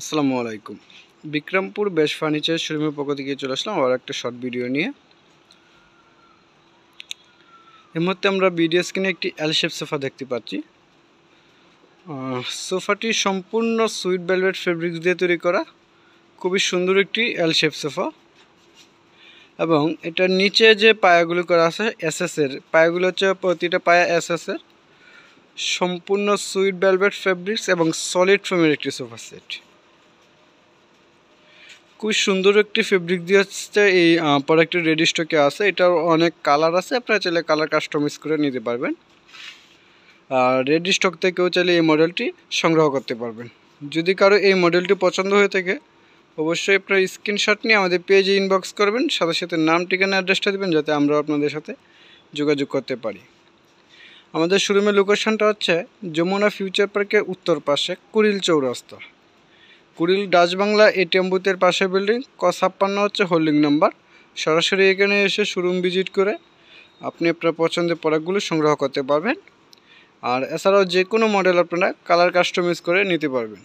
আসসালামু আলাইকুম। বিক্রমপুর বেশ ফার্নিচার শোরুমের পক্ষ থেকে চলে আসলাম আবার একটা শর্ট ভিডিও নিয়ে। এই মুহূর্তে আমরা ভিডিও স্ক্রিনে একটি এল শেপ সোফা দেখতে পাচ্ছি। সোফাটি সম্পূর্ণ সুইট ভেলভেট ফেব্রিক দিয়ে তৈরি করা, খুবই সুন্দর একটি এল শেপ সোফা। এবং এটার নিচে যে পায়াগুলো করা আছে এসএসের পায়াগুলো হচ্ছে প্রতিটা পায়া এসএসের, সম্পূর্ণ সুইট ভেলভেট ফেব্রিক্স এবং সলিড ফোমের একটি সোফা সেট। খুব সুন্দর একটি ফেব্রিক দিয়ে হচ্ছে এই প্রোডাক্টের রেডি স্টকে আছে। এটার অনেক কালার আছে, আপনারা চাইলে কালার কাস্টমাইজ করে নিতে পারবেন। আর রেডি স্টক থেকেও চাইলে এই মডেলটি সংগ্রহ করতে পারবেন। যদি কারো এই মডেলটি পছন্দ হয়ে থাকে অবশ্যই আপনার স্ক্রিনশট নিয়ে আমাদের পেজে ইনবক্স করবেন, সাথে সাথে নাম, ঠিকানা, অ্যাড্রেসটা দেবেন যাতে আমরা আপনাদের সাথে যোগাযোগ করতে পারি। আমাদের শোরুমের লোকেশনটা হচ্ছে যমুনা ফিউচার পার্কের উত্তর পাশে কুড়িল চৌরাস্তা, কুড়িল ডাচ বাংলা এটিএম বুথের পাশে বিল্ডিং, ক56 হচ্ছে হোল্ডিং নাম্বার। সরাসরি এখানে এসে শোরুম ভিজিট করে আপনি আপনার পছন্দের প্রোডাক্টগুলো সংগ্রহ করতে পারবেন। আর এছাড়াও যে কোনো মডেল আপনারা কালার কাস্টমাইজ করে নিতে পারবেন।